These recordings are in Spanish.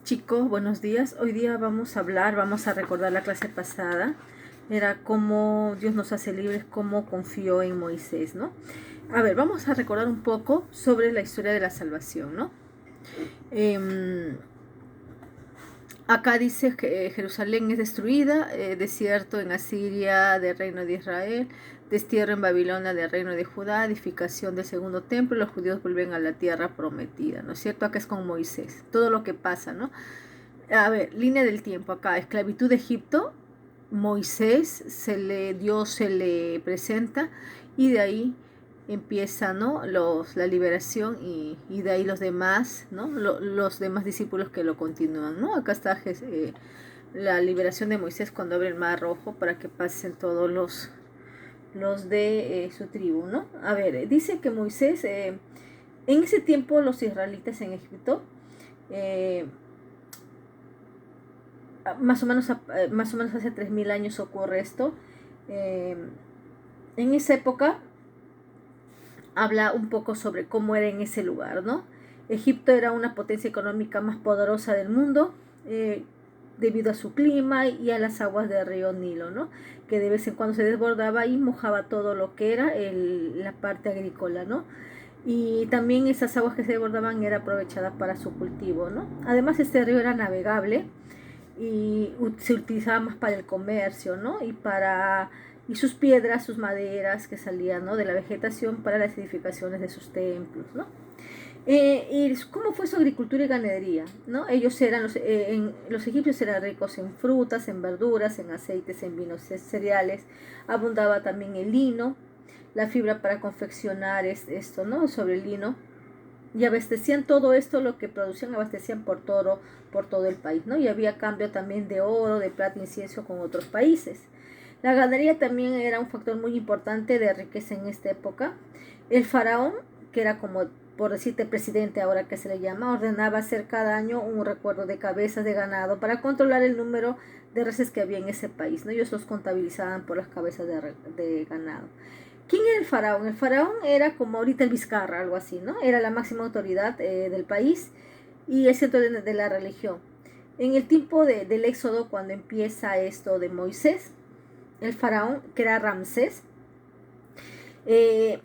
Chicos, buenos días. Hoy día vamos a recordar la clase pasada. Era cómo Dios nos hace libres, cómo confió en Moisés, ¿no? A ver, vamos a recordar un poco sobre la historia de la salvación, ¿no? Acá dice que Jerusalén es destruida, desierto en Asiria del reino de Israel, destierro en Babilonia del reino de Judá, edificación del segundo templo, los judíos vuelven a la tierra prometida, ¿no es cierto? Acá es con Moisés, todo lo que pasa, ¿no? A ver, línea del tiempo acá, esclavitud de Egipto, Moisés Dios se le presenta y de ahí empieza, ¿no? La liberación y de ahí los demás, ¿no? Los demás discípulos que lo continúan, ¿no? Acá está la liberación de Moisés cuando abre el mar rojo para que pasen todos los de su tribu, ¿no? A ver, dice que Moisés, en ese tiempo los israelitas en Egipto, más o menos hace 3000 años ocurre esto. Eh, en esa época habla un poco sobre cómo era en ese lugar, ¿no? Egipto era una potencia económica más poderosa del mundo, debido a su clima y a las aguas del río Nilo, ¿no? Que de vez en cuando se desbordaba y mojaba todo lo que era la parte agrícola, ¿no? Y también esas aguas que se desbordaban era aprovechada para su cultivo, ¿no? Además este río era navegable y se utilizaba más para el comercio, ¿no? Y sus piedras, sus maderas que salían, ¿no? De la vegetación para las edificaciones de sus templos, ¿no? Y cómo fue su agricultura y ganadería, ¿no? Los egipcios eran ricos en frutas, en verduras, en aceites, en vinos, cereales. Abundaba también el lino, la fibra para confeccionar esto, ¿no? Sobre el lino. Y abastecían todo esto, lo que producían, abastecían por todo el país, ¿no? Y había cambio también de oro, de plata, incienso con otros países. La ganadería también era un factor muy importante de riqueza en esta época. El faraón, que era como, por decirte, presidente ahora que se le llama, ordenaba hacer cada año un recuerdo de cabezas de ganado para controlar el número de reses que había en ese país, ¿no? Ellos los contabilizaban por las cabezas de ganado. ¿Quién era el faraón? El faraón era como ahorita el Vizcarra, algo así, ¿no? Era la máxima autoridad del país y el centro de la religión. En el tiempo del Éxodo, cuando empieza esto de Moisés, el faraón, que era Ramsés, eh,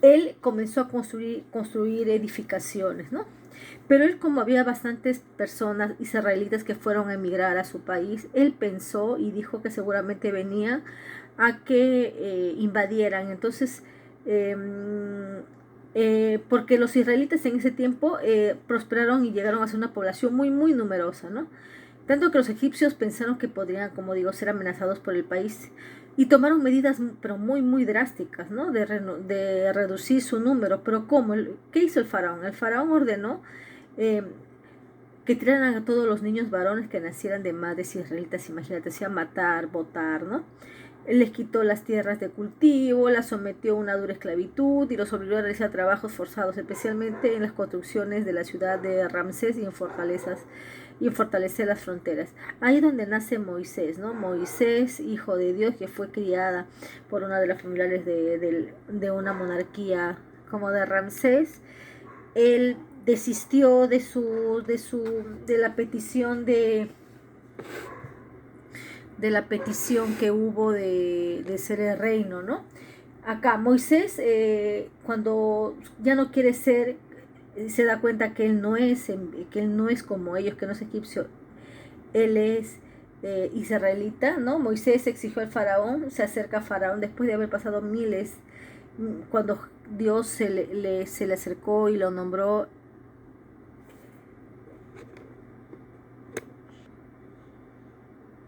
él comenzó a construir edificaciones, ¿no? Pero él, como había bastantes personas israelitas que fueron a emigrar a su país, él pensó y dijo que seguramente venían a que invadieran. Entonces, eh, porque los israelitas en ese tiempo prosperaron y llegaron a ser una población muy, muy numerosa, ¿no? Tanto que los egipcios pensaron que podrían, como digo, ser amenazados por el país y tomaron medidas, pero muy, muy drásticas, ¿no? De reducir su número. Pero ¿cómo? ¿Qué hizo el faraón? El faraón ordenó eh, que tiraran a todos los niños varones que nacieran de madres israelitas, imagínate, hacía matar, botar, ¿no? Él les quitó las tierras de cultivo, las sometió a una dura esclavitud y los obligó a realizar trabajos forzados, especialmente en las construcciones de la ciudad de Ramsés y en fortalecer las fronteras. Ahí es donde nace Moisés, ¿no? Moisés, hijo de Dios, que fue criada por una de las familiares de una monarquía como de Ramsés. Él desistió de la petición de la petición que hubo de ser el reino, ¿no? Acá Moisés, cuando ya no quiere ser, se da cuenta que él no es como ellos, que no es egipcio, él es israelita, ¿no? Moisés exigió al faraón, se acerca a faraón después de haber pasado miles, cuando Dios se le acercó y lo nombró.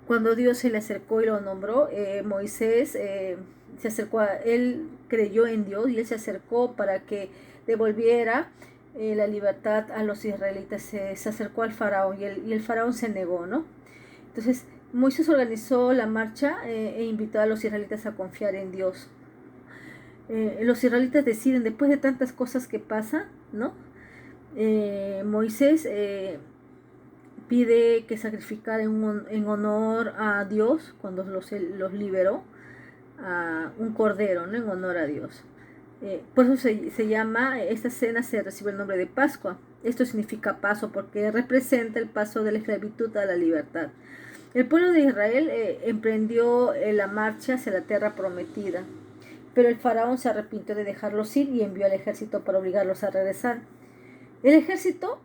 Cuando Dios se le acercó y lo nombró, Moisés se acercó él creyó en Dios y él se acercó para que devolviera la libertad a los israelitas. Se acercó al faraón y el faraón se negó, ¿no? Entonces Moisés organizó la marcha e invitó a los israelitas a confiar en Dios. Los israelitas deciden, después de tantas cosas que pasan, ¿no? Moisés pide que sacrificar en honor a Dios, cuando los liberó, a un cordero, ¿no? En honor a Dios. Por eso se llama, esta cena se recibe el nombre de Pascua. Esto significa paso porque representa el paso de la esclavitud a la libertad. El pueblo de Israel emprendió la marcha hacia la tierra prometida, pero el faraón se arrepintió de dejarlos ir y envió al ejército para obligarlos a regresar. El ejército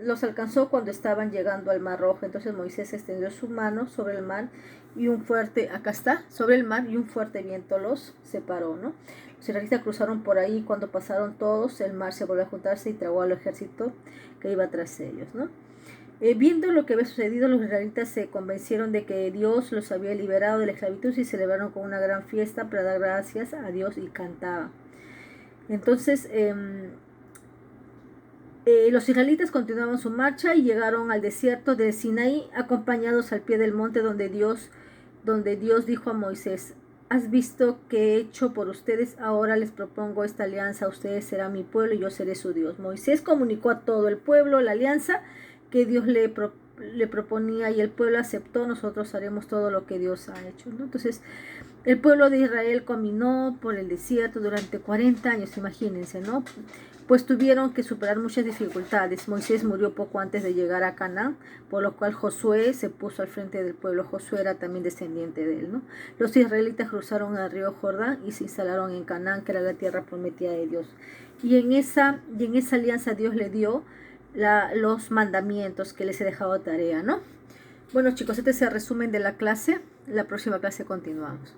los alcanzó cuando estaban llegando al Mar Rojo. Entonces Moisés extendió su mano sobre el mar y un fuerte, acá está, sobre el mar, y un fuerte viento los separó, ¿no? Los israelitas cruzaron por ahí. Cuando pasaron todos, el mar se volvió a juntarse y tragó al ejército que iba tras ellos, ¿no? Viendo lo que había sucedido, los israelitas se convencieron de que Dios los había liberado de la esclavitud y celebraron con una gran fiesta para dar gracias a Dios y cantaban. Entonces, los israelitas continuaban su marcha y llegaron al desierto de Sinaí, acompañados al pie del monte donde Dios dijo a Moisés: ¿has visto qué he hecho por ustedes? Ahora les propongo esta alianza. Ustedes serán mi pueblo y yo seré su Dios. Moisés comunicó a todo el pueblo la alianza que Dios le proponía y el pueblo aceptó. Nosotros haremos todo lo que Dios ha hecho, ¿no? Entonces, el pueblo de Israel caminó por el desierto durante 40 años, imagínense, ¿no? Pues tuvieron que superar muchas dificultades. Moisés murió poco antes de llegar a Canaán, por lo cual Josué se puso al frente del pueblo. Josué era también descendiente de él, ¿no? Los israelitas cruzaron el río Jordán y se instalaron en Canaán, que era la tierra prometida de Dios. Y en esa alianza Dios le dio los mandamientos que les he dejado tarea, ¿no? Bueno, chicos, este es el resumen de la clase. La próxima clase continuamos.